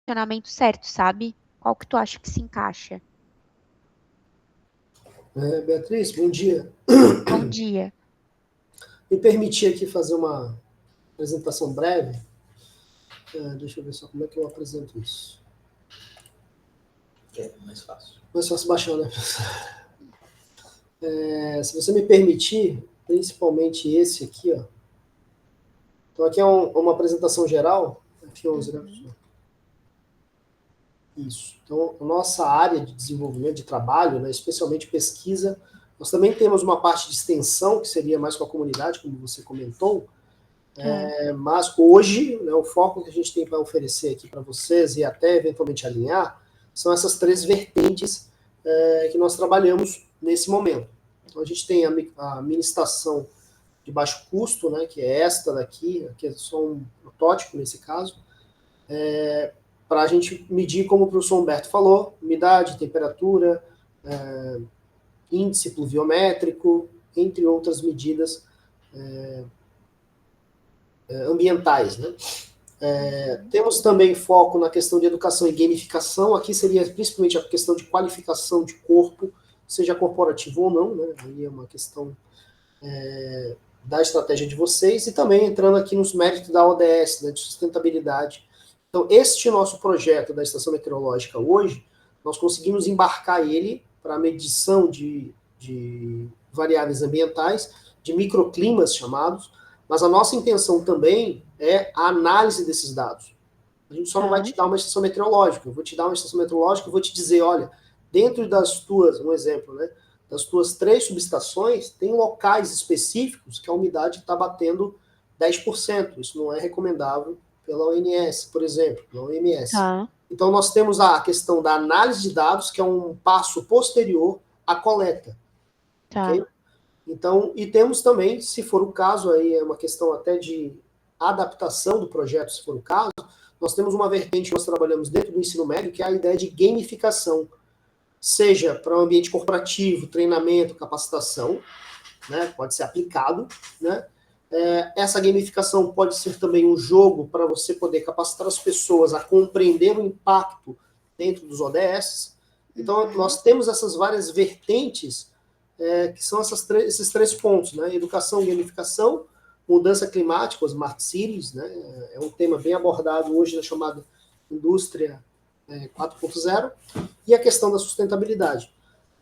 direcionamento certo, sabe? Qual que tu acha que se encaixa? Beatriz, bom dia. Bom dia. Me permitir aqui fazer uma apresentação breve. Deixa eu ver só como é que eu apresento isso. Mais fácil. Mais fácil baixar, né? Se você me permitir, principalmente esse aqui, ó. Então aqui é uma apresentação geral. F11, né? Isso. Então, a nossa área de desenvolvimento de trabalho, né, especialmente pesquisa, nós também temos uma parte de extensão, que seria mais com a comunidade, como você comentou, mas hoje, né, o foco que a gente tem para oferecer aqui para vocês e até eventualmente alinhar, são essas 3 vertentes que nós trabalhamos nesse momento. Então, a gente tem a ministração de baixo custo, né, que é esta daqui, que é só um protótipo nesse caso, para a gente medir, como o professor Humberto falou, umidade, temperatura, índice pluviométrico, entre outras medidas ambientais, né? Temos também foco na questão de educação e gamificação. Aqui seria principalmente a questão de qualificação de corpo, seja corporativo ou não, né? Aí é uma questão da estratégia de vocês, e também entrando aqui nos méritos da ODS, né, de sustentabilidade. Então, este nosso projeto da Estação Meteorológica hoje, nós conseguimos embarcar ele para a medição de variáveis ambientais, de microclimas chamados, mas a nossa intenção também é a análise desses dados. A gente só não vai te dar uma estação meteorológica, eu vou te dar uma estação meteorológica e vou te dizer, olha, dentro das tuas, um exemplo, né, das tuas 3 subestações, tem locais específicos que a umidade está batendo 10%. Isso não é recomendável pela ONS, por exemplo, pela OMS. Tá. Então, nós temos a questão da análise de dados, que é um passo posterior à coleta. Tá. Okay? Então, e temos também, se for o caso, aí é uma questão até de adaptação do projeto, se for o caso, nós temos uma vertente que nós trabalhamos dentro do ensino médio, que é a ideia de gamificação, seja para um ambiente corporativo, treinamento, capacitação, né, pode ser aplicado, né? Essa gamificação pode ser também um jogo para você poder capacitar as pessoas a compreender o impacto dentro dos ODS. Então, nós temos essas várias vertentes, que são esses 3 pontos, né? Educação, gamificação, mudança climática, os Smart Cities, né? É um tema bem abordado hoje na chamada indústria 4.0, e a questão da sustentabilidade.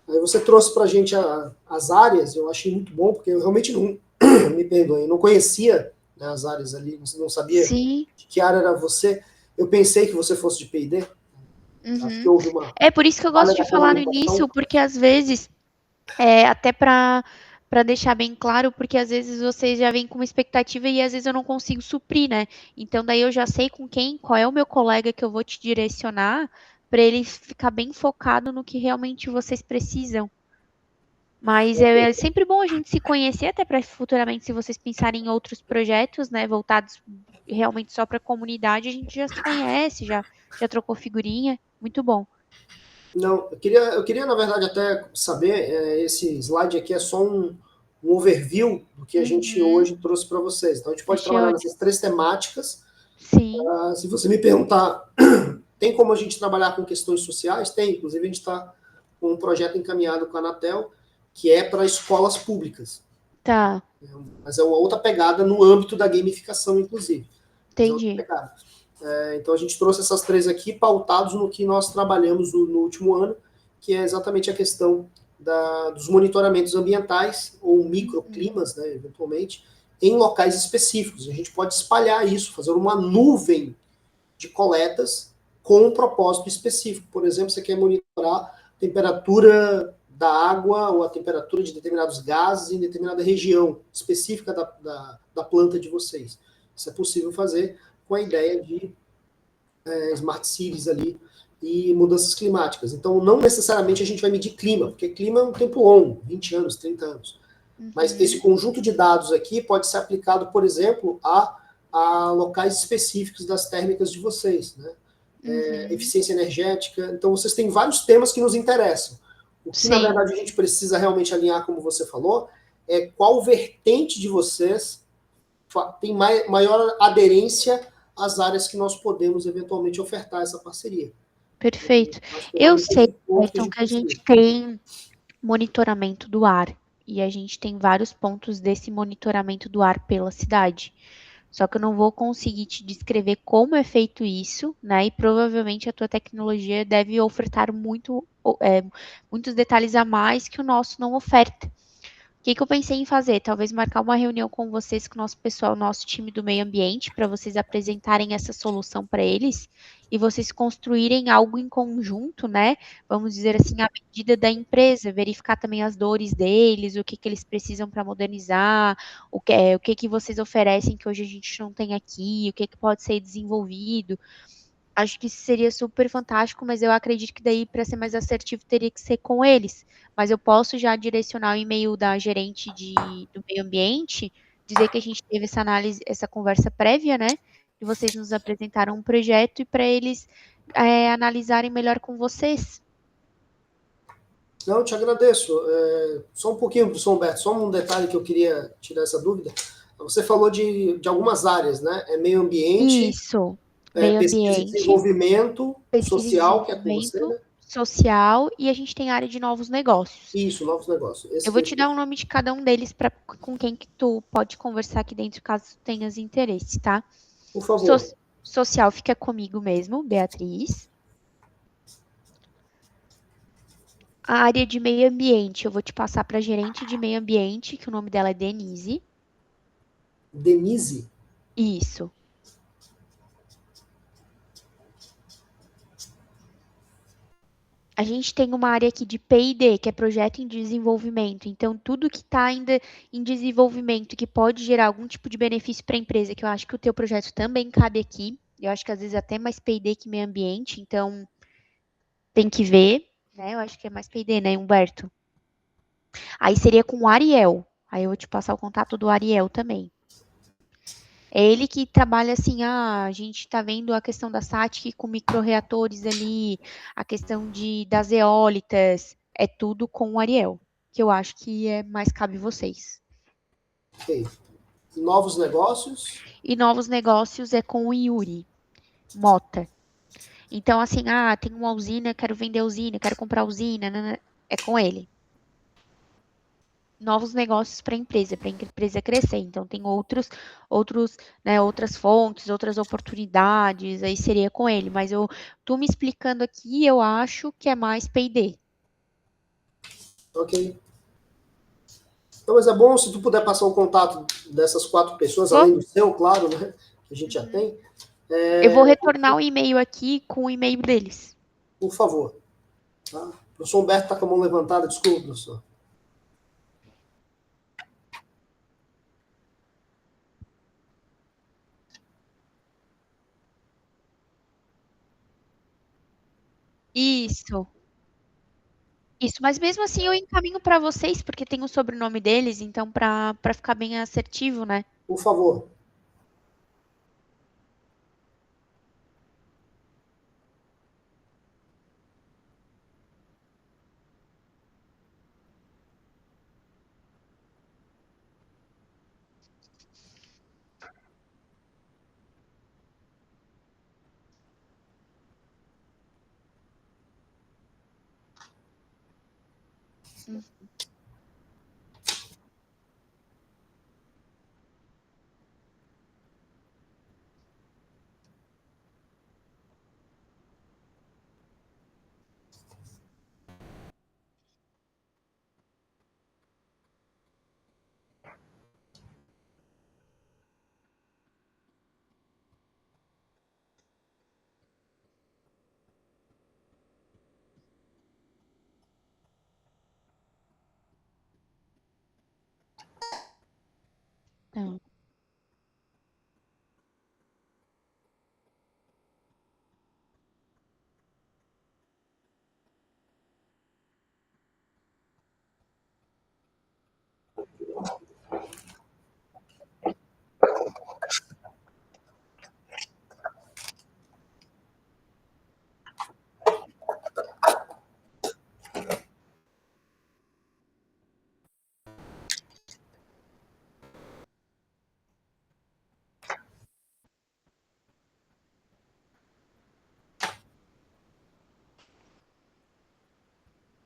Aí você trouxe para a gente as áreas, eu achei muito bom, porque eu realmente não, me perdoem, não conhecia, né, as áreas ali, não sabia Sim. de que área era você. Eu pensei que você fosse de P&D. Acho que houve uma... É por isso que eu gosto de falar no início, porque às vezes, até para deixar bem claro, porque às vezes vocês já vêm com uma expectativa e às vezes eu não consigo suprir, né? Então daí eu já sei qual é o meu colega que eu vou te direcionar, para ele ficar bem focado no que realmente vocês precisam. Mas é sempre bom a gente se conhecer, até para futuramente, se vocês pensarem em outros projetos, né, voltados realmente só para a comunidade, a gente já se conhece, já trocou figurinha. Muito bom. Não, eu queria, na verdade, até saber, esse slide aqui é só um overview do que a gente hoje trouxe para vocês. Então, a gente pode trabalhar nessas 3 temáticas. Sim. Se você me perguntar, tem como a gente trabalhar com questões sociais? Tem, inclusive a gente está com um projeto encaminhado com a Anatel, que é para escolas públicas. Tá. Mas é uma outra pegada no âmbito da gamificação, inclusive. Entendi. Então a gente trouxe essas 3 aqui, pautados no que nós trabalhamos no último ano, que é exatamente a questão dos monitoramentos ambientais, ou microclimas, né, eventualmente, em locais específicos. A gente pode espalhar isso, fazer uma nuvem de coletas com um propósito específico. Por exemplo, você quer monitorar a temperatura da água ou a temperatura de determinados gases em determinada região específica da planta de vocês. Isso é possível fazer com a ideia de smart cities ali e mudanças climáticas. Então, não necessariamente a gente vai medir clima, porque clima é um tempo longo, 20 anos, 30 anos. Mas esse conjunto de dados aqui pode ser aplicado, por exemplo, a locais específicos das térmicas de vocês, né? Eficiência energética. Então, vocês têm vários temas que nos interessam. O que, na verdade, a gente precisa realmente alinhar, como você falou, é qual vertente de vocês tem maior aderência as áreas que nós podemos eventualmente ofertar essa parceria. Perfeito. Acho que Eu é sei, um ponto que a Ayrton, gente que a conseguiu. gente tem monitoramento do ar e a gente tem vários pontos desse monitoramento do ar pela cidade. Só que eu não vou conseguir te descrever como é feito isso, né? E provavelmente a tua tecnologia deve ofertar muitos detalhes a mais que o nosso não oferta. O que eu pensei em fazer? Talvez marcar uma reunião com vocês, com o nosso pessoal, nosso time do meio ambiente, para vocês apresentarem essa solução para eles e vocês construírem algo em conjunto, né? Vamos dizer assim, à medida da empresa, verificar também as dores deles, o que eles precisam para modernizar, o que vocês oferecem que hoje a gente não tem aqui, o que pode ser desenvolvido. Acho que isso seria super fantástico, mas eu acredito que daí, para ser mais assertivo, teria que ser com eles. Mas eu posso já direcionar o e-mail da gerente do meio ambiente, dizer que a gente teve essa análise, essa conversa prévia, né? E vocês nos apresentaram um projeto e para eles analisarem melhor com vocês. Não, eu te agradeço. Só um pouquinho, professor Humberto, só um detalhe que eu queria tirar essa dúvida. Você falou de algumas áreas, né? É meio ambiente, Isso, meio pesquisa e ambiente, desenvolvimento pesquisa e social, que é com você, desenvolvimento né? social, e a gente tem área de novos negócios. Isso, novos negócios. Esse Eu que vou eu te dar o entendi. nome de cada um deles com quem que tu pode conversar aqui dentro, caso tu tenhas interesse, tá? Por So- favor. social fica comigo mesmo, Beatriz. A área de meio ambiente, eu vou te passar para a gerente de meio ambiente, que o nome dela é Denise. Denise. Isso. A gente tem uma área aqui de P&D, que é projeto em desenvolvimento. Então, tudo que está ainda em desenvolvimento, que pode gerar algum tipo de benefício para a empresa, que eu acho que o teu projeto também cabe aqui. Eu acho que às vezes até mais P&D que meio ambiente, então tem que ver, né? Eu acho que é mais P&D, né, Humberto? Aí seria com o Ariel. Aí eu vou te passar o contato do Ariel também. É ele que trabalha assim, a gente está vendo a questão da SATIC com microreatores ali, a questão das eólitas, é tudo com o Ariel, que eu acho que mais cabe vocês. Ok. Novos negócios. E novos negócios é com o Yuri Mota. Então, assim, tem uma usina, quero vender a usina, quero comprar a usina, é com ele. Novos negócios para a empresa crescer. Então, tem né, outras fontes, outras oportunidades, aí seria com ele. Mas tu me explicando aqui, eu acho que é mais P&D. Ok. Então, mas é bom se tu puder passar o contato dessas 4 pessoas, Vou? além do seu, claro, né? Que a gente já Uhum. tem. Eu vou retornar o e-mail aqui com o e-mail deles. Por favor. Tá? O professor Humberto está com a mão levantada, desculpa, professor. Isso. Isso, mas mesmo assim eu encaminho para vocês, porque tem o sobrenome deles, então para ficar bem assertivo, né? Por favor. Então,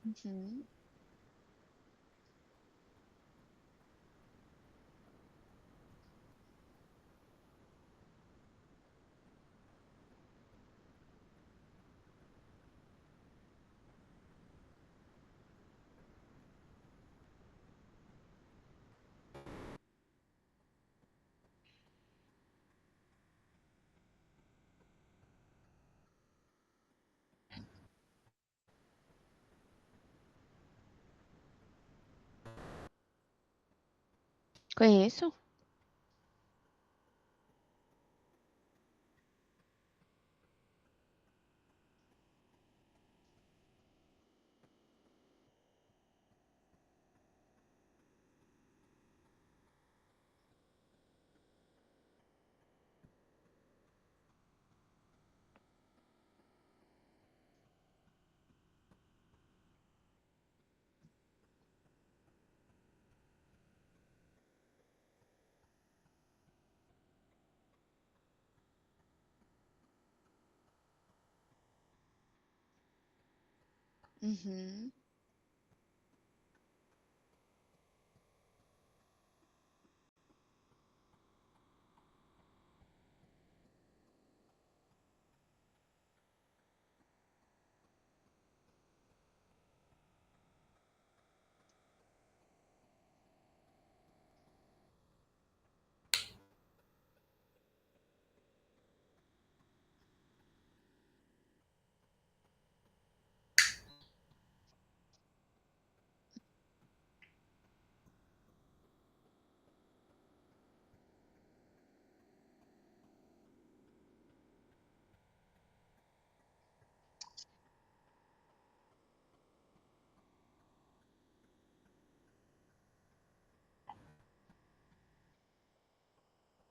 Uhum. Conheço? Uhum.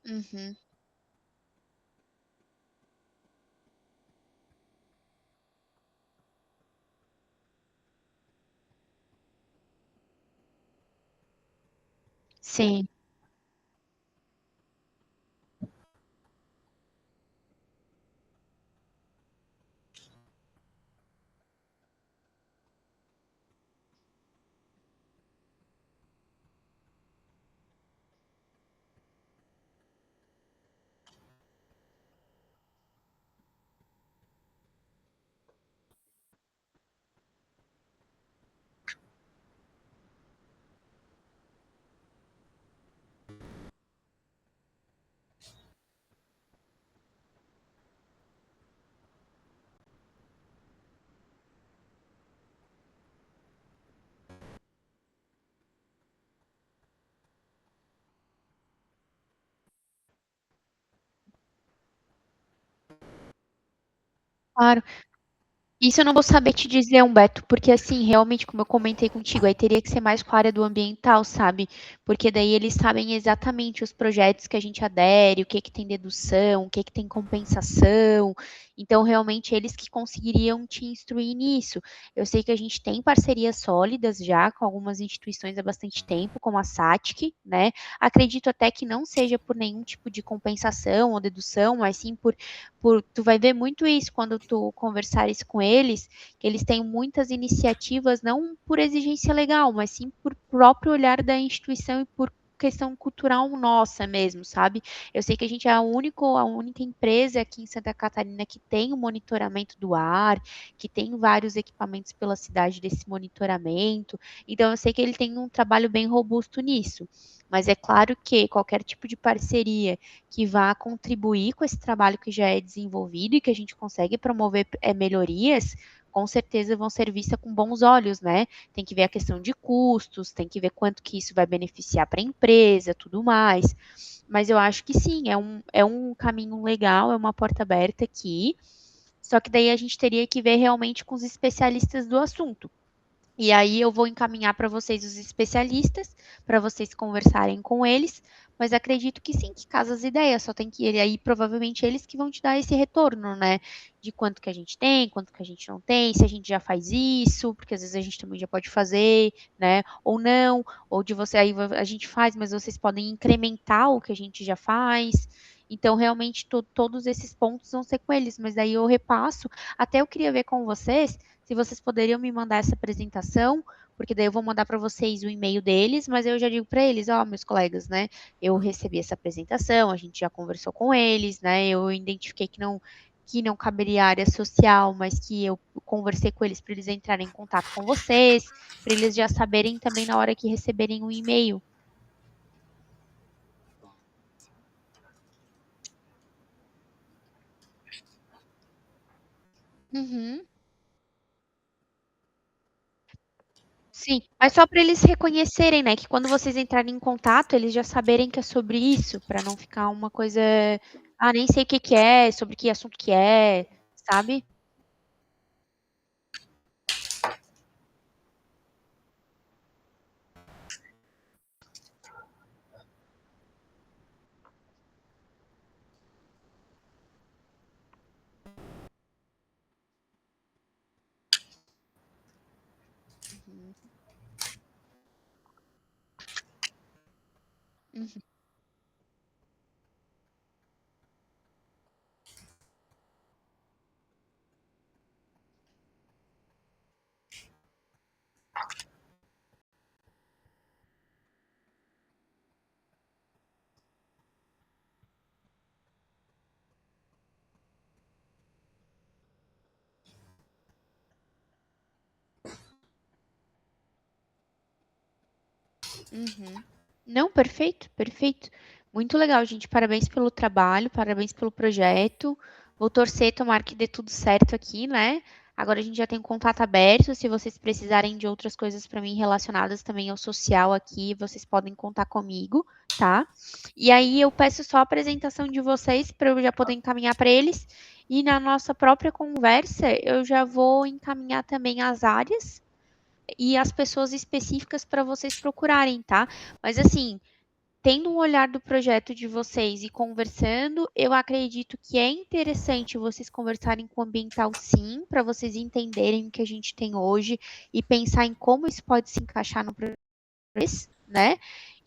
Uhum. Sim, claro. Isso eu não vou saber te dizer, Humberto, porque assim, realmente, como eu comentei contigo, aí teria que ser mais com a área do ambiental, sabe? Porque daí eles sabem exatamente os projetos que a gente adere, o que que tem dedução, o que que tem compensação. Então, realmente, eles que conseguiriam te instruir nisso. Eu sei que a gente tem parcerias sólidas já com algumas instituições há bastante tempo, como a SATIC, né? Acredito até que não seja por nenhum tipo de compensação ou dedução, mas sim tu vai ver muito isso quando tu conversares com eles, que eles têm muitas iniciativas, não por exigência legal, mas sim por próprio olhar da instituição e por questão cultural nossa mesmo, sabe? Eu sei que a gente é a única empresa aqui em Santa Catarina que tem o monitoramento do ar, que tem vários equipamentos pela cidade desse monitoramento. Então eu sei que ele tem um trabalho bem robusto nisso. Mas é claro que qualquer tipo de parceria que vá contribuir com esse trabalho que já é desenvolvido e que a gente consegue promover melhorias, com certeza vão ser vistas com bons olhos, né? Tem que ver a questão de custos, tem que ver quanto que isso vai beneficiar para a empresa, tudo mais. Mas eu acho que sim, é um caminho legal, é uma porta aberta aqui. Só que daí a gente teria que ver realmente com os especialistas do assunto. E aí eu vou encaminhar para vocês os especialistas, para vocês conversarem com eles, mas acredito que sim, que casa as ideias, só tem que ir aí, provavelmente eles que vão te dar esse retorno, né? De quanto que a gente tem, quanto que a gente não tem, se a gente já faz isso, porque às vezes a gente também já pode fazer, né? Ou não, ou de você aí a gente faz, mas vocês podem incrementar o que a gente já faz. Então, realmente, todos esses pontos vão ser com eles, mas daí eu repasso. Até eu queria ver com vocês se vocês poderiam me mandar essa apresentação, porque daí eu vou mandar para vocês o e-mail deles, mas eu já digo para eles, ó, meus colegas, né, eu recebi essa apresentação, a gente já conversou com eles, né, eu identifiquei que não caberia área social, mas que eu conversei com eles para eles entrarem em contato com vocês, para eles já saberem também na hora que receberem o e-mail. Uhum. Sim, mas só para eles reconhecerem, né, que quando vocês entrarem em contato, eles já saberem que é sobre isso, para não ficar uma coisa, ah, nem sei o que que é, sobre que assunto que é, sabe? Uhum, uhum, uhum. Não, perfeito, perfeito. Muito legal, gente. Parabéns pelo trabalho, parabéns pelo projeto. Vou torcer, tomara que dê tudo certo aqui, né? Agora a gente já tem um contato aberto. Se vocês precisarem de outras coisas para mim relacionadas também ao social aqui, vocês podem contar comigo, tá? E aí eu peço só a apresentação de vocês para eu já poder encaminhar para eles. E na nossa própria conversa, eu já vou encaminhar também as áreas e as pessoas específicas para vocês procurarem, tá? Mas assim, tendo um olhar do projeto de vocês e conversando, eu acredito que é interessante vocês conversarem com o ambiental sim, para vocês entenderem o que a gente tem hoje e pensar em como isso pode se encaixar no projeto, né?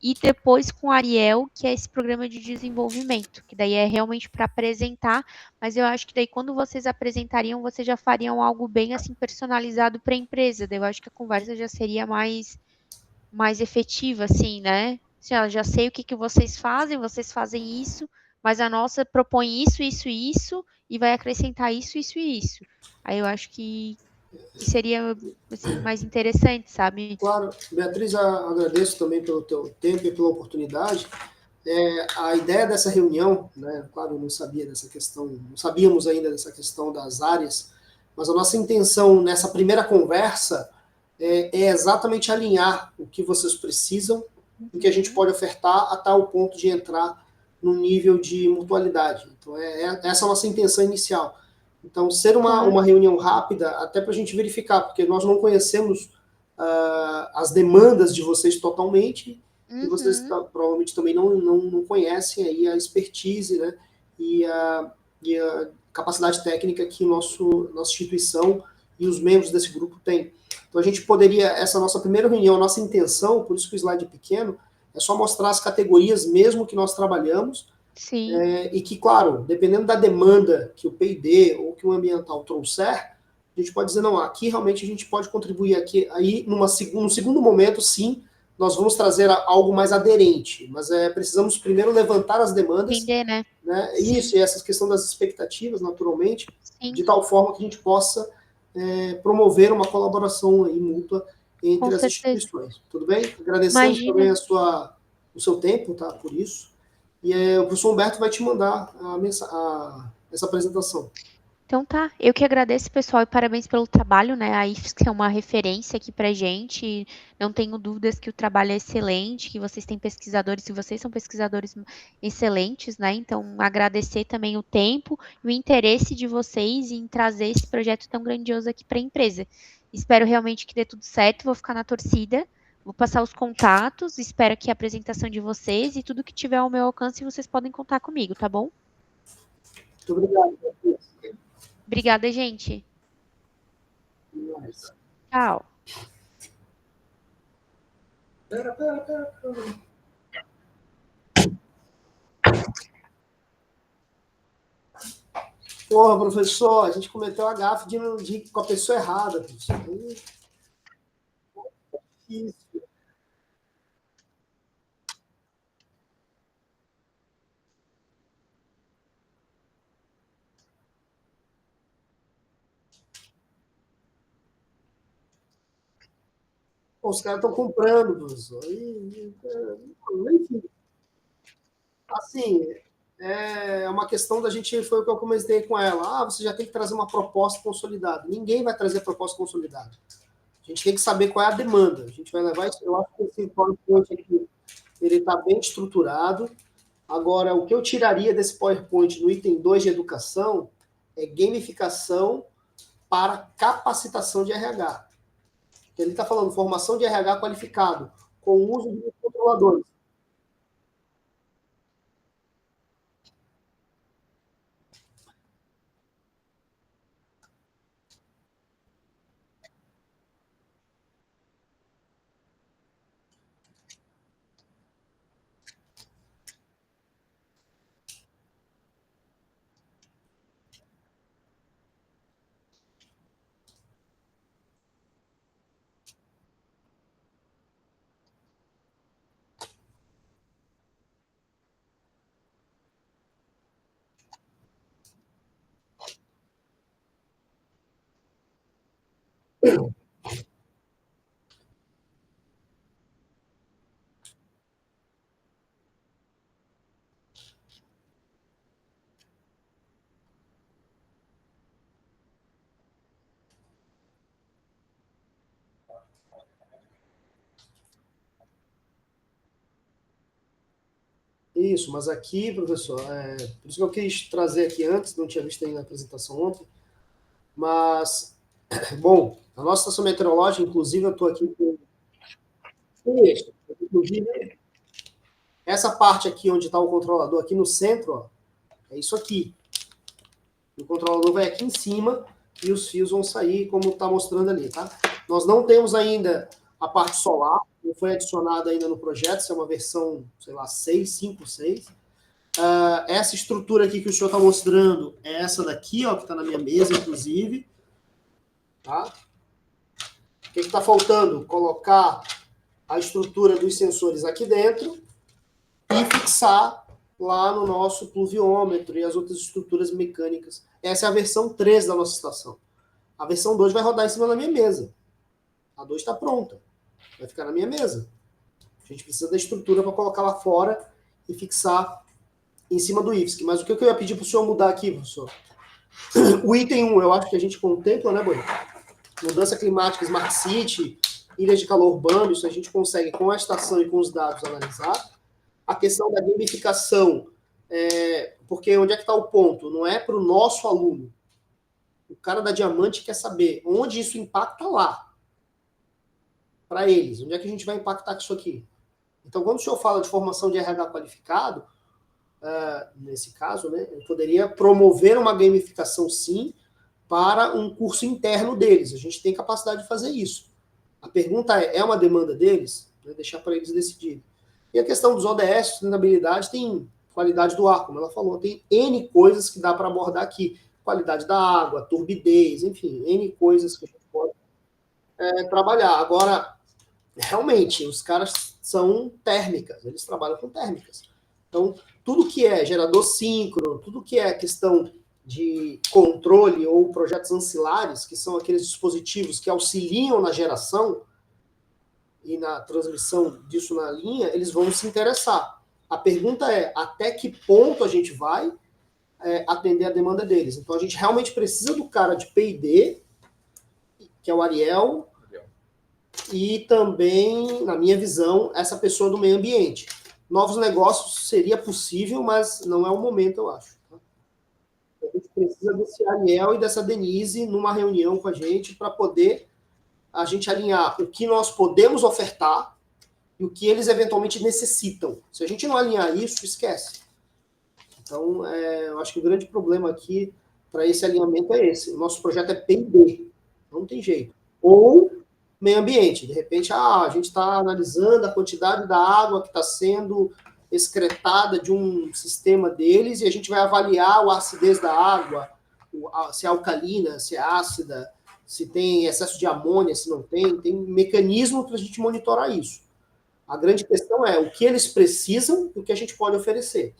E depois com o Ariel, que é esse programa de desenvolvimento, que daí é realmente para apresentar, mas eu acho que daí quando vocês apresentariam, vocês já fariam algo bem assim personalizado para a empresa. Daí eu acho que a conversa já seria mais efetiva, assim, né? Assim, ó, já sei o que que vocês fazem isso, mas a nossa propõe isso, isso e isso, e vai acrescentar isso, isso e isso. Aí eu acho que seria, assim, mais interessante, sabe? Claro, Beatriz, agradeço também pelo teu tempo e pela oportunidade. A ideia dessa reunião, né, claro, eu não sabia dessa questão, não sabíamos ainda dessa questão das áreas, mas a nossa intenção nessa primeira conversa é exatamente alinhar o que vocês precisam, o que a gente Uhum. pode ofertar a tal ponto de entrar no nível de mutualidade. Então, essa a nossa intenção inicial. Então, ser Claro. uma reunião rápida, até para a gente verificar, porque nós não conhecemos as demandas de vocês totalmente, e vocês Uhum. provavelmente também não conhecem aí a expertise, né, e a capacidade técnica que nossa instituição e os membros desse grupo têm. Então a gente poderia, essa nossa primeira reunião, a nossa intenção, por isso que o slide é pequeno, é só mostrar as categorias mesmo que nós trabalhamos, Sim. e que, claro, dependendo da demanda que o P&D ou que o ambiental trouxer, a gente pode dizer, não, aqui realmente a gente pode contribuir aqui, aí num segundo momento, sim, nós vamos trazer algo mais aderente, mas precisamos primeiro levantar as demandas, Entender, né? né, Sim, isso, e essa questão das expectativas, naturalmente, sim, de tal forma que a gente possa promover uma colaboração aí mútua com entre as certeza. instituições. Tudo bem? Agradecemos Imagina. também o seu tempo, tá, por isso. E o professor Humberto vai te mandar essa apresentação. Então tá, eu que agradeço, pessoal, e parabéns pelo trabalho, né? A IFSC é uma referência aqui pra gente. Não tenho dúvidas que o trabalho é excelente, que vocês têm pesquisadores, e vocês são pesquisadores excelentes, né? Então, agradecer também o tempo e o interesse de vocês em trazer esse projeto tão grandioso aqui para a empresa. Espero realmente que dê tudo certo, vou ficar na torcida, vou passar os contatos, espero que a apresentação de vocês e tudo que tiver ao meu alcance, vocês podem contar comigo, tá bom? Muito obrigado. Obrigada, gente. Tchau. Pera. Porra, professor, a gente cometeu a gafe de ir com a pessoa errada, professor. Isso. Os caras estão comprando, professor. Enfim, assim, é uma questão da gente, foi o que eu comecei com ela. Ah, você já tem que trazer uma proposta consolidada. Ninguém vai trazer proposta consolidada. A gente tem que saber qual é a demanda. A gente vai levar isso. Eu acho que esse PowerPoint aqui, ele está bem estruturado. Agora, o que eu tiraria desse PowerPoint no item 2 de educação é gamificação para capacitação de RH. Ele está falando formação de RH qualificado, com o uso de controladores. Isso, mas aqui, professor, por isso que eu quis trazer aqui antes, não tinha visto aí na apresentação ontem, mas, bom, a nossa estação meteorológica, inclusive, eu estou aqui com isso, inclusive, essa parte aqui onde está o controlador, aqui no centro, ó, é isso aqui. O controlador vai aqui em cima e os fios vão sair como está mostrando ali, tá? Nós não temos ainda a parte solar, não foi adicionada ainda no projeto, isso é uma versão, sei lá, 6, 5, 6. Essa estrutura aqui que o senhor está mostrando é essa daqui, ó, que está na minha mesa, inclusive. Tá? O que está faltando? Colocar a estrutura dos sensores aqui dentro e fixar lá no nosso pluviômetro e as outras estruturas mecânicas. Essa é a versão 3 da nossa estação. A versão 2 vai rodar em cima da minha mesa. A 2 está pronta. Vai ficar na minha mesa. A gente precisa da estrutura para colocar lá fora e fixar em cima do IFSC. Mas o que eu ia pedir para o senhor mudar aqui, professor? O item 1, eu acho que a gente contempla, né, Boi? Mudança climática, Smart City, ilhas de calor urbano, isso a gente consegue, com a estação e com os dados, analisar. A questão da gamificação, porque onde é que está o ponto? Não é para o nosso aluno. O cara da Diamante quer saber onde isso impacta lá. Para eles, onde é que a gente vai impactar com isso aqui? Então, quando o senhor fala de formação de RH qualificado, nesse caso, né, eu poderia promover uma gamificação, sim, para um curso interno deles. A gente tem capacidade de fazer isso. A pergunta é uma demanda deles? Deixar para eles decidirem. E a questão dos ODS, sustentabilidade, tem qualidade do ar, como ela falou, tem N coisas que dá para abordar aqui. Qualidade da água, turbidez, enfim, N coisas que a gente pode trabalhar. Agora, realmente, os caras são térmicas, eles trabalham com térmicas. Então, tudo que é gerador síncrono, tudo que é questão de controle ou projetos ancilares, que são aqueles dispositivos que auxiliam na geração e na transmissão disso na linha, eles vão se interessar. A pergunta é, até que ponto a gente vai atender a demanda deles? Então, a gente realmente precisa do cara de P&D, que é o Ariel, e também, na minha visão, essa pessoa do meio ambiente. Novos negócios seria possível, mas não é o momento, eu acho. A gente precisa desse Ariel e dessa Denise numa reunião com a gente para poder a gente alinhar o que nós podemos ofertar e o que eles eventualmente necessitam. Se a gente não alinhar isso, esquece. Então, eu acho que o grande problema aqui para esse alinhamento é esse. O nosso projeto é P&D, não tem jeito. Ou meio ambiente. De repente, a gente está analisando a quantidade da água que está sendo excretada de um sistema deles e a gente vai avaliar a acidez da água, se é alcalina, se é ácida, se tem excesso de amônia, se não tem mecanismo para a gente monitorar isso. A grande questão é o que eles precisam e o que a gente pode oferecer.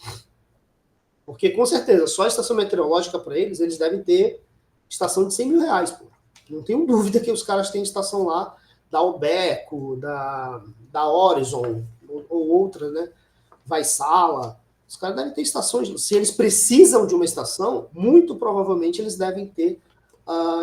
Porque, com certeza, só a estação meteorológica para eles devem ter estação de 100 mil reais. Pô. Não tenho dúvida que os caras têm estação lá da Albeco, da Horizon, ou outra, né? Vaisala. Os caras devem ter estações. Se eles precisam de uma estação, muito provavelmente eles devem ter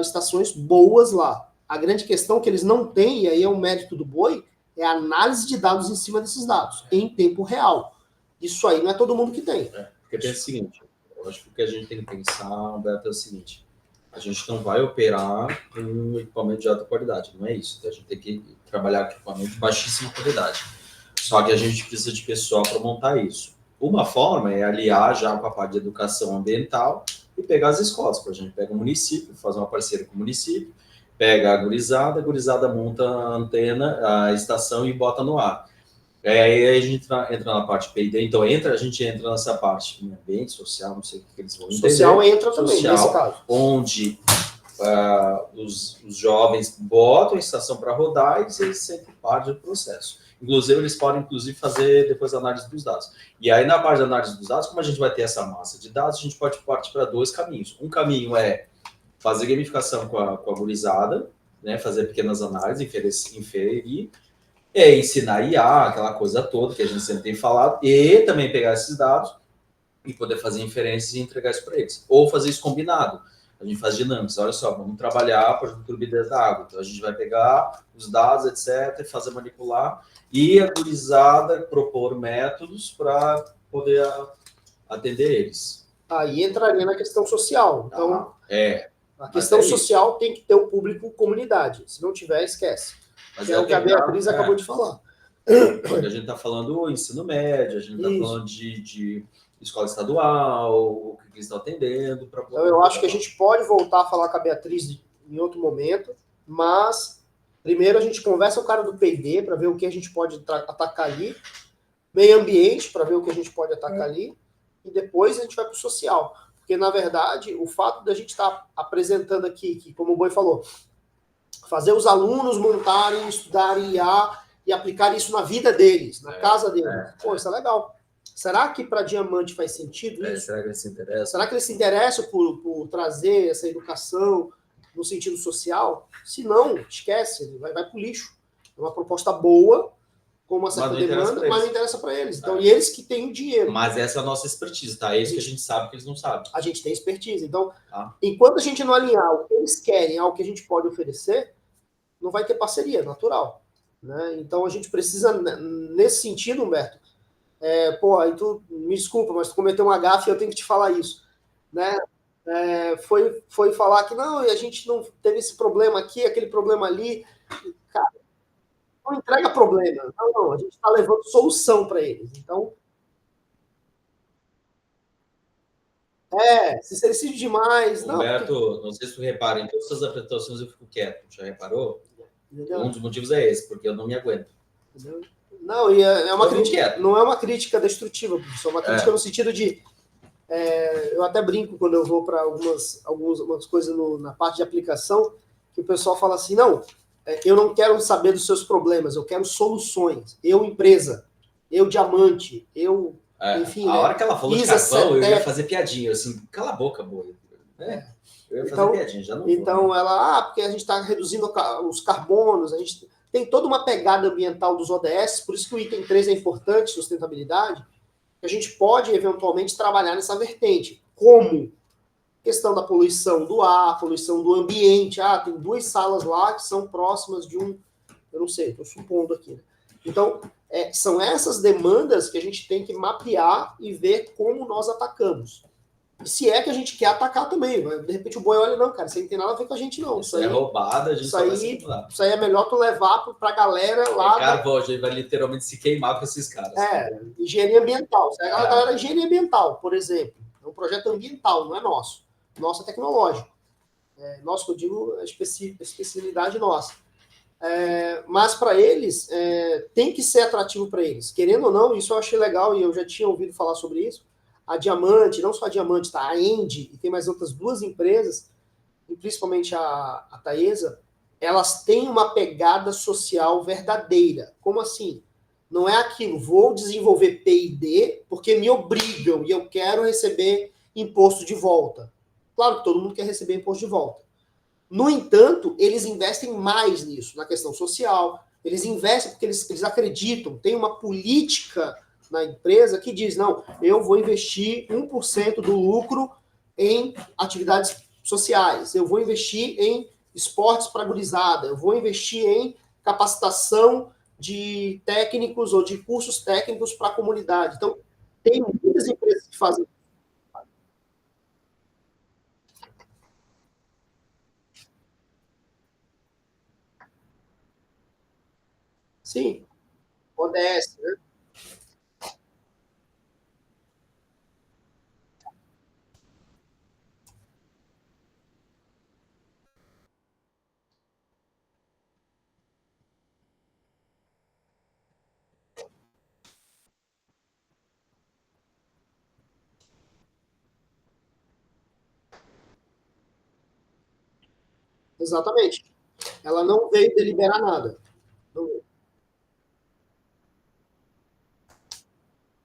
estações boas lá. A grande questão que eles não têm, e aí é um mérito do Boi, é a análise de dados em cima desses dados, em tempo real. Isso aí não é todo mundo que tem. Porque tem o seguinte, eu acho que o que a gente tem que pensar, Humberto, é o seguinte, a gente não vai operar com equipamento de alta qualidade, não é isso. A gente tem que trabalhar com equipamento de baixíssima qualidade. Só que a gente precisa de pessoal para montar isso. Uma forma é aliar já com a parte de educação ambiental e pegar as escolas. Por exemplo, pega o município, faz uma parceria com o município, pega a gurizada monta a antena, a estação e bota no ar. Aí a gente entra na parte P&D, então a gente entra nessa parte de ambiente social, não sei o que eles vão entender. Social entra também, social, nesse caso. Onde os jovens botam a estação para rodar e eles sentem parte do processo. Inclusive, eles podem, fazer depois a análise dos dados. E aí, na parte da análise dos dados, como a gente vai ter essa massa de dados, a gente pode partir para dois caminhos. Um caminho é fazer gamificação com a gurizada, né, fazer pequenas análises, inferir, ensinar IA, aquela coisa toda que a gente sempre tem falado, e também pegar esses dados e poder fazer inferências e entregar isso para eles. Ou fazer isso combinado. A gente faz dinâmicas. Olha só, vamos trabalhar, por exemplo, turbidez da água. Então, a gente vai pegar os dados, etc., fazer manipular e a gurizada propor métodos para poder atender eles. Aí entraria na questão social. Então, a questão social tem que ter o público comunidade. Se não tiver, esquece. Mas é o que a Beatriz acabou de falar. Porque a gente está falando ensino médio, a gente está falando de escola estadual, o que eles estão atendendo. Então, eu acho que a gente pode voltar a falar com a Beatriz em outro momento, mas primeiro a gente conversa com o cara do P&D para ver o que a gente pode atacar ali, meio ambiente para ver o que a gente pode atacar ali, e depois a gente vai para o social. Porque, na verdade, o fato da gente estar apresentando aqui, que, como o Boi falou, fazer os alunos montarem, estudarem IA e aplicar isso na vida deles, na casa deles. Pô, isso é legal. Será que para Diamante faz sentido isso? Será que eles se interessam? Será que eles se interessam por trazer essa educação no sentido social? Se não, esquece, vai para o lixo. É uma proposta boa, com uma certa demanda, mas não interessa para eles. Então, e eles que têm o dinheiro. Mas essa é a nossa expertise, tá? É isso que a gente sabe que eles não sabem. A gente tem expertise. Então, enquanto a gente não alinhar o que eles querem ao que a gente pode oferecer, não vai ter parceria, natural. Né? Então, a gente precisa, nesse sentido, Humberto, aí tu, me desculpa, mas tu cometeu uma gafe e eu tenho que te falar isso. Né? Foi falar que não, e a gente não teve esse problema aqui, aquele problema ali. Cara, não entrega problema. Não, a gente está levando solução para eles. Então, se decide demais. Humberto, não sei se tu repara, em todas as apresentações eu fico quieto. Já reparou? Entendeu? Um dos motivos é esse, porque eu não me aguento. Entendeu? Não, e é uma crítica, não é uma crítica destrutiva, é uma crítica no sentido de eu até brinco quando eu vou para algumas coisas na parte de aplicação, que o pessoal fala assim, não, eu não quero saber dos seus problemas, eu quero soluções. Eu, empresa, eu, Diamante, enfim. A hora que ela falou de carvão, eu ia fazer piadinha, assim, cala a boca, Boi. Eu ia fazer piadinha, já não Então, ela, porque a gente está reduzindo os carbonos, a gente tem toda uma pegada ambiental dos ODS, por isso que o item 3 é importante, sustentabilidade, que a gente pode, eventualmente, trabalhar nessa vertente. Como? Questão da poluição do ar, poluição do ambiente. Tem 2 salas lá que são próximas de eu não sei, estou supondo aqui. Né? Então, são essas demandas que a gente tem que mapear e ver como nós atacamos. E se é que a gente quer atacar também. De repente o Boi olha, não, cara, isso aí não tem nada a ver com a gente, não. Isso aí é roubada, a gente isso aí é melhor tu levar pra galera lá. Carvão, a gente vai literalmente se queimar com esses caras. Engenharia ambiental. Isso aí a galera engenharia ambiental, por exemplo. É um projeto ambiental, não é nosso. Nosso é tecnológico. Nosso, que eu digo, é especialidade nossa. Mas para eles, tem que ser atrativo para eles. Querendo ou não, isso eu achei legal e eu já tinha ouvido falar sobre isso. a Diamante, não só a Diamante, tá? A Endy, e tem mais outras duas empresas, e principalmente a Taesa, elas têm uma pegada social verdadeira. Como assim? Não é aquilo, vou desenvolver P&D porque me obrigam e eu quero receber imposto de volta. Claro que todo mundo quer receber imposto de volta. No entanto, eles investem mais nisso, na questão social. Eles investem porque eles acreditam, tem uma política na empresa que diz, não, eu vou investir 1% do lucro em atividades sociais, eu vou investir em esportes para gurizada, eu vou investir em capacitação de técnicos ou de cursos técnicos para a comunidade. Então, tem muitas empresas que fazem. Sim, ODS, né? Exatamente. Ela não veio deliberar nada. Não,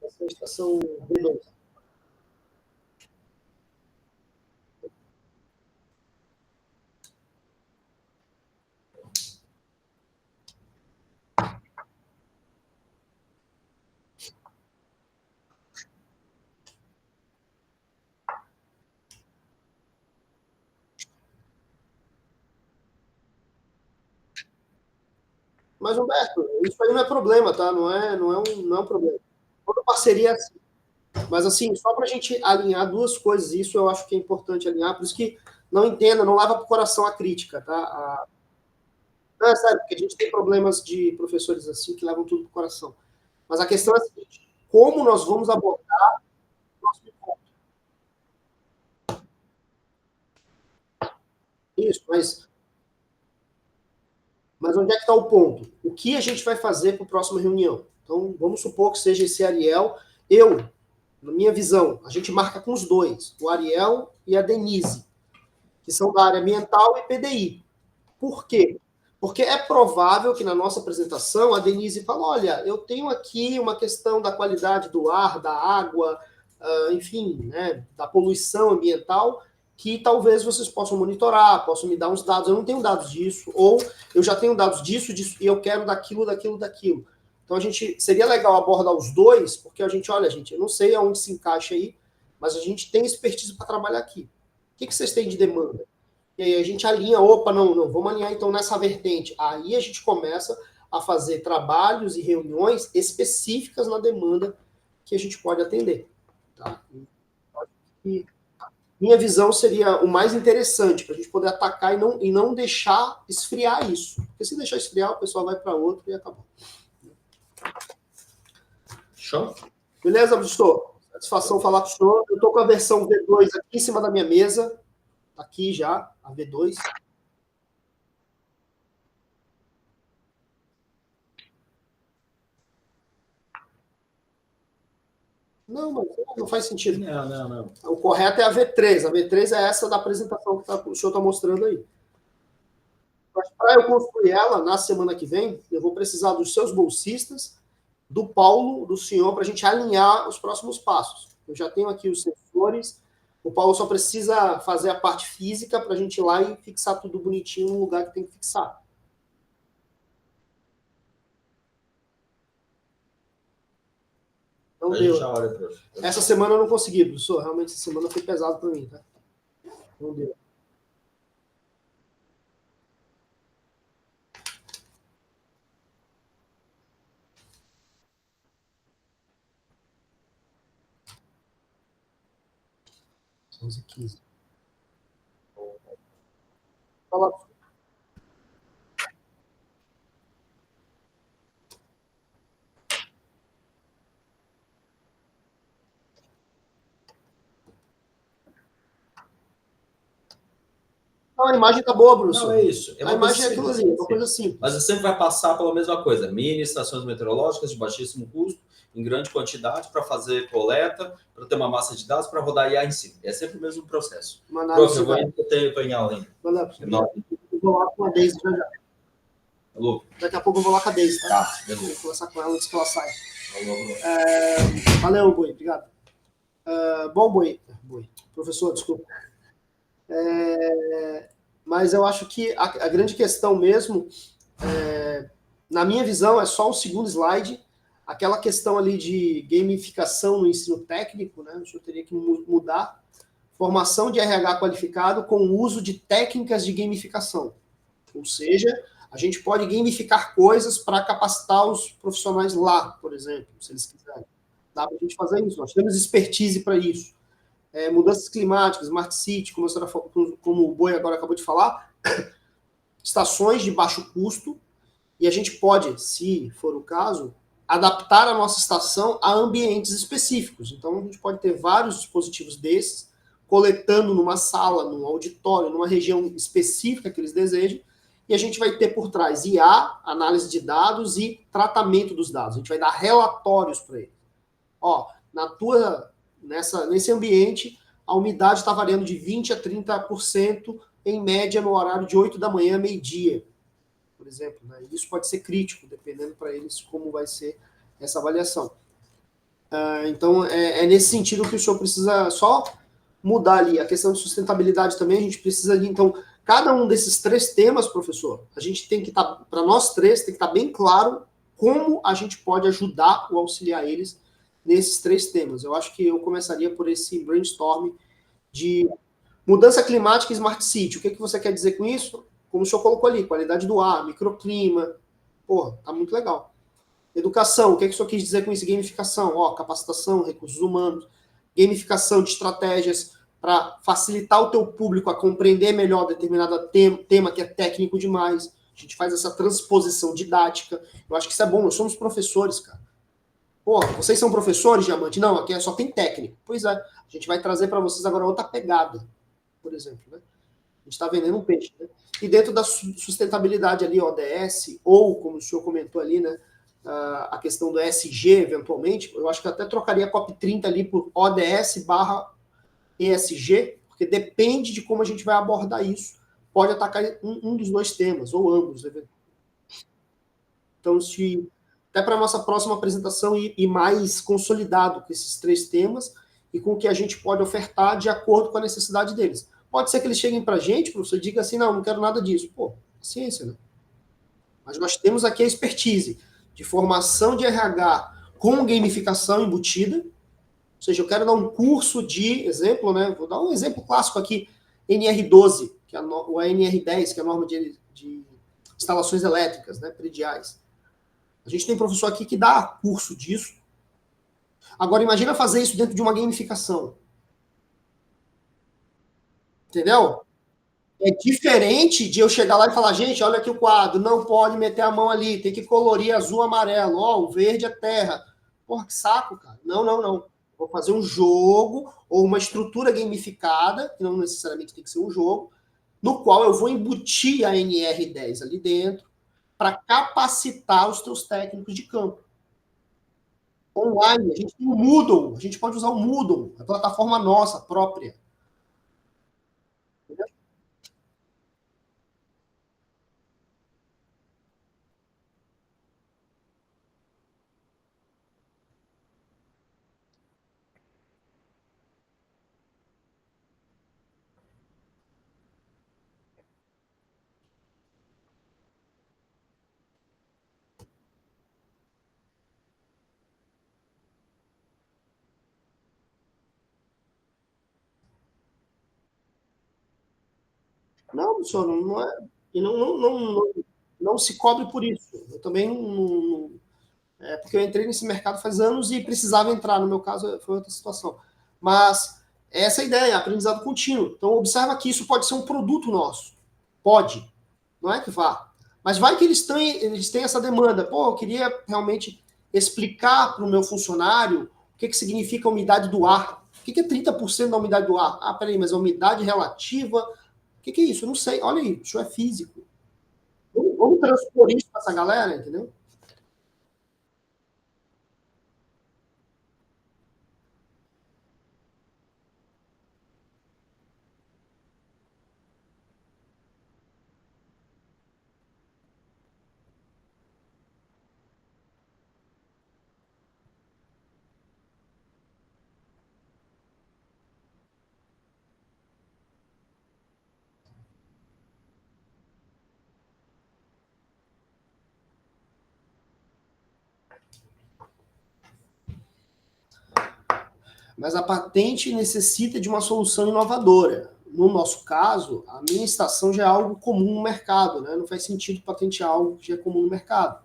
essa é a estação B2. Mas, Humberto, isso aí não é problema, tá? Não é um problema. Toda parceria é assim. Mas, assim, só para a gente alinhar duas coisas, isso eu acho que é importante alinhar, por isso que não entenda, não leva para o coração a crítica, tá? Não, é sério, porque a gente tem problemas de professores assim que levam tudo para o coração. Mas a questão é a seguinte: como nós vamos abordar o nosso encontro? Isso, mas onde é que está o ponto? O que a gente vai fazer para a próxima reunião? Então, vamos supor que seja esse Ariel. Eu, na minha visão, a gente marca com os dois, o Ariel e a Denise, que são da área ambiental e PDI. Por quê? Porque é provável que na nossa apresentação a Denise fale, olha, eu tenho aqui uma questão da qualidade do ar, da água, enfim, né, da poluição ambiental, que talvez vocês possam monitorar, possam me dar uns dados. Eu não tenho dados disso, ou eu já tenho dados disso, e eu quero daquilo, daquilo, daquilo. Então seria legal abordar os dois, porque a gente, olha, gente, eu não sei aonde se encaixa aí, mas a gente tem expertise para trabalhar aqui. O que vocês têm de demanda? E aí a gente alinha, opa, não, vamos alinhar então nessa vertente. Aí a gente começa a fazer trabalhos e reuniões específicas na demanda que a gente pode atender. Tá? E minha visão seria o mais interessante, para a gente poder atacar e não deixar esfriar isso. Porque se deixar esfriar, o pessoal vai para outro e acabou. Show? Beleza, professor? Satisfação falar com o senhor. Eu estou com a versão V2 aqui em cima da minha mesa. Aqui já, a V2. Não, não faz sentido. Não. O correto é a V3. A V3 é essa da apresentação que o senhor está mostrando aí. Para eu construir ela na semana que vem, eu vou precisar dos seus bolsistas, do Paulo, do senhor, para a gente alinhar os próximos passos. Eu já tenho aqui os sensores. O Paulo só precisa fazer a parte física para a gente ir lá e fixar tudo bonitinho no lugar que tem que fixar. Não deu. Essa semana eu não consegui, professor. Realmente, essa semana foi pesado para mim, tá? Não deu. São 11h15. Fala. Não, a imagem tá boa, Bruce. Não, é isso. A imagem é aquilo ali, é uma coisa simples. Mas você sempre vai passar pela mesma coisa. Mini estações meteorológicas de baixíssimo custo em grande quantidade para fazer coleta, para ter uma massa de dados, para rodar IA em cima. É sempre o mesmo processo. Prof, eu estou em aula ainda. Eu vou lá com a Deise já já. Alô? Daqui a pouco eu vou lá com a Deise, tá? Tá, beleza. Vou conversar com ela antes que ela saia. Alô. Valeu, Boi, obrigado. Bom, Boi, professor, desculpa. Mas eu acho que a grande questão mesmo, na minha visão, é só o segundo slide, aquela questão ali de gamificação no ensino técnico, né? O senhor teria que mudar. Formação de RH qualificado com o uso de técnicas de gamificação. Ou seja, a gente pode gamificar coisas para capacitar os profissionais lá, por exemplo, se eles quiserem. Dá para a gente fazer isso. Nós temos expertise para isso. Mudanças climáticas, Smart City, como o Boi agora acabou de falar, estações de baixo custo, e a gente pode, se for o caso, adaptar a nossa estação a ambientes específicos. Então, a gente pode ter vários dispositivos desses, coletando numa sala, num auditório, numa região específica que eles desejam, e a gente vai ter por trás IA, análise de dados e tratamento dos dados. A gente vai dar relatórios para ele. Ó, nesse ambiente, a umidade está variando de 20% a 30%, em média, no horário de 8 da manhã a meio-dia, por exemplo. Né? Isso pode ser crítico, dependendo para eles como vai ser essa avaliação. Então, é nesse sentido que o senhor precisa só mudar ali. A questão de sustentabilidade também, a gente precisa de, então, cada um desses 3 temas, professor, a gente tem que estar, para nós 3, tem que estar bem claro como a gente pode ajudar ou auxiliar eles nesses 3 temas. Eu acho que eu começaria por esse brainstorm de mudança climática e Smart City. O que você quer dizer com isso? Como o senhor colocou ali, qualidade do ar, microclima. Porra, tá muito legal. Educação, o que o senhor quis dizer com isso? Gamificação, capacitação, recursos humanos, gamificação de estratégias para facilitar o teu público a compreender melhor determinado tema que é técnico demais. A gente faz essa transposição didática. Eu acho que isso é bom, nós somos professores, cara. Pô, vocês são professores, Diamante? Não, aqui só tem técnico. Pois é, a gente vai trazer para vocês agora outra pegada, por exemplo. Né? A gente está vendendo um peixe. Né? E dentro da sustentabilidade ali, ODS, ou, como o senhor comentou ali, né, a questão do ESG, eventualmente, eu acho que eu até trocaria a COP30 ali por ODS/ESG, porque depende de como a gente vai abordar isso. Pode atacar um dos 2 temas, ou ambos, eventualmente. Então, até para a nossa próxima apresentação ir mais consolidado com esses 3 temas e com o que a gente pode ofertar de acordo com a necessidade deles. Pode ser que eles cheguem para a gente, professor, e diga assim, não quero nada disso. Pô, ciência, né? Mas nós temos aqui a expertise de formação de RH com gamificação embutida, ou seja, eu quero dar um curso de, exemplo, né? Vou dar um exemplo clássico aqui, NR12, que é ou a NR10, que é a norma de instalações elétricas, né, prediais. A gente tem professor aqui que dá curso disso. Agora, imagina fazer isso dentro de uma gamificação. Entendeu? É diferente de eu chegar lá e falar, gente, olha aqui o quadro, não pode meter a mão ali, tem que colorir azul, amarelo, o verde é terra. Porra, que saco, cara. Não. Vou fazer um jogo ou uma estrutura gamificada, que não necessariamente tem que ser um jogo, no qual eu vou embutir a NR10 ali dentro, para capacitar os teus técnicos de campo. Online, a gente tem o Moodle, a gente pode usar o Moodle, a plataforma nossa própria. Entendeu? Não, professor, não é. E não se cobre por isso. Eu também não. Porque eu entrei nesse mercado faz anos e precisava entrar. No meu caso, foi outra situação. Mas essa é a ideia, aprendizado contínuo. Então, observa que isso pode ser um produto nosso. Pode. Não é que vá. Mas vai que eles têm essa demanda. Pô, eu queria realmente explicar para o meu funcionário o que significa a umidade do ar. O que é 30% da umidade do ar? Ah, peraí, mas a umidade relativa. O que é isso? Eu não sei. Olha aí, isso é físico. Vamos transpor isso para essa galera, entendeu? Mas a patente necessita de uma solução inovadora. No nosso caso, a minha estação já é algo comum no mercado, né? Não faz sentido patentear algo que já é comum no mercado.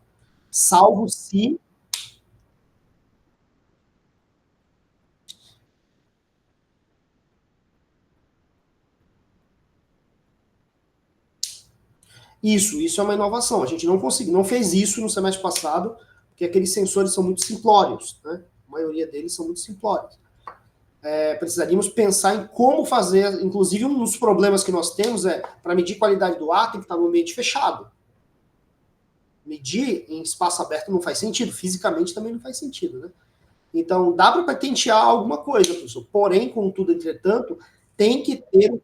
Salvo se... Isso é uma inovação. A gente não conseguiu, não fez isso no semestre passado, porque aqueles sensores são muito simplórios, né? A maioria deles são muito simplórios. Precisaríamos pensar em como fazer, inclusive um dos problemas que nós temos é, para medir qualidade do ar, tem que estar no ambiente fechado. Medir em espaço aberto não faz sentido, fisicamente também não faz sentido, né? Então, dá para patentear alguma coisa, professor. Porém, contudo, entretanto, tem que ter...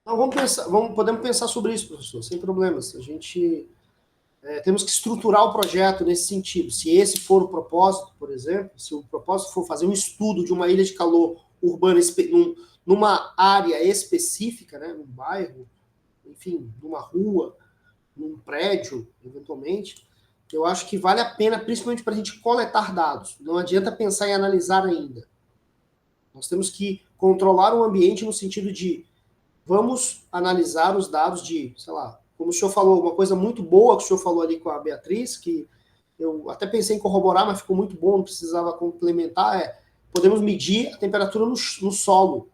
Não, podemos pensar sobre isso, professor, sem problemas. A gente temos que estruturar o projeto nesse sentido. Se esse for o propósito, por exemplo, se o propósito for fazer um estudo de uma ilha de calor urbana numa área específica, né, num bairro, enfim, numa rua, num prédio, eventualmente, eu acho que vale a pena, principalmente para a gente coletar dados. Não adianta pensar em analisar ainda. Nós temos que controlar o ambiente no sentido de vamos analisar os dados de, sei lá, como o senhor falou, uma coisa muito boa que o senhor falou ali com a Beatriz, que eu até pensei em corroborar, mas ficou muito bom, não precisava complementar, podemos medir a temperatura no solo,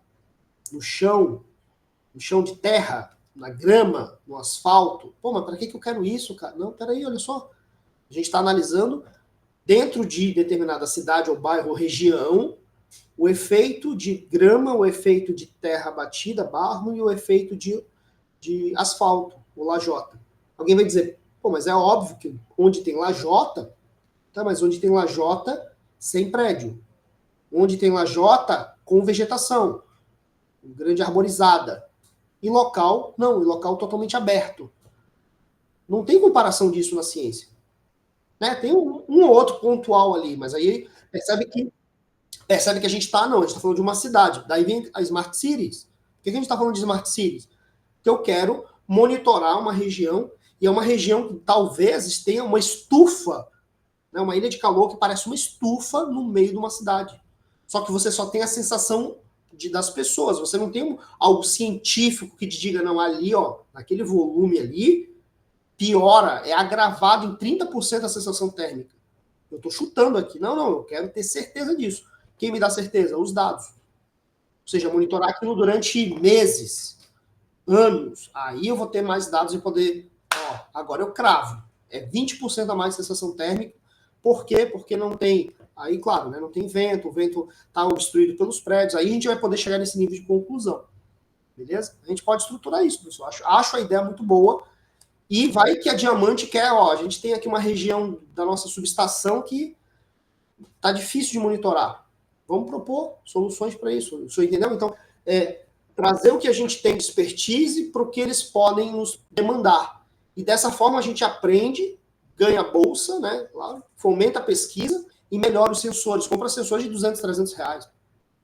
no chão de terra, na grama, no asfalto. Pô, mas para que eu quero isso, cara? Não, peraí, olha só. A gente está analisando, dentro de determinada cidade ou bairro ou região, o efeito de grama, o efeito de terra batida, barro, e o efeito de asfalto, o lajota. Alguém vai dizer, pô, mas é óbvio que onde tem lajota, tá, mas onde tem lajota, sem prédio. Onde tem lajota, com vegetação, grande arborizada. E local, não, e local totalmente aberto. Não tem comparação disso na ciência. Né? Tem um ou outro pontual ali, mas aí percebe que a gente está falando de uma cidade. Daí vem a Smart Cities. Por que a gente está falando de Smart Cities? Porque eu quero monitorar uma região, e é uma região que talvez tenha uma estufa, né, uma ilha de calor que parece uma estufa no meio de uma cidade. Só que você só tem a sensação das pessoas. Você não tem algo científico que te diga, não, ali, ó, naquele volume ali, piora, é agravado em 30% a sensação térmica. Eu estou chutando aqui. Não, eu quero ter certeza disso. Quem me dá certeza? Os dados. Ou seja, monitorar aquilo durante meses, anos. Aí eu vou ter mais dados e poder... Ó, agora eu cravo. É 20% a mais de sensação térmica. Por quê? Porque não tem... Aí, claro, né, não tem vento, o vento está obstruído pelos prédios. Aí a gente vai poder chegar nesse nível de conclusão. Beleza? A gente pode estruturar isso, pessoal. Acho a ideia muito boa. E vai que a Diamante quer, ó, a gente tem aqui uma região da nossa subestação que tá difícil de monitorar. Vamos propor soluções para isso. O senhor entendeu? Então, trazer o que a gente tem de expertise para o que eles podem nos demandar. E dessa forma a gente aprende, ganha bolsa, né? Claro, fomenta a pesquisa e melhora os sensores. Compra sensores de 200, 300 reais.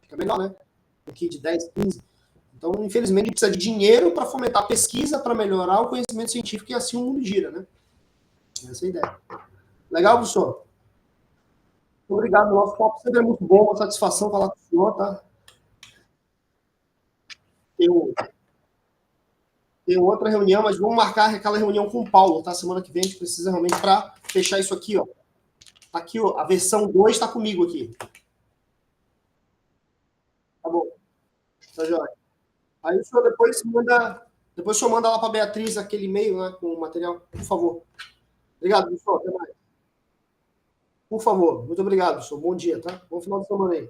Fica melhor, né? Aqui de 10, 15. Então, infelizmente, a gente precisa de dinheiro para fomentar a pesquisa, para melhorar o conhecimento científico e assim o mundo gira, né? Essa é a ideia. Legal, professor? Muito obrigado. O nosso papo sempre é muito bom, uma satisfação falar com o senhor, tá? Tem outra reunião, mas vamos marcar aquela reunião com o Paulo, tá? Semana que vem a gente precisa realmente para fechar isso aqui, ó. Aqui, ó, a versão 2 está comigo aqui. Tá bom. Tá joia. Aí o senhor depois o senhor manda lá para a Beatriz aquele e-mail, né, com o material, por favor. Obrigado, professor. Até mais. Por favor. Muito obrigado, professor. Bom dia, tá? Bom final de semana aí.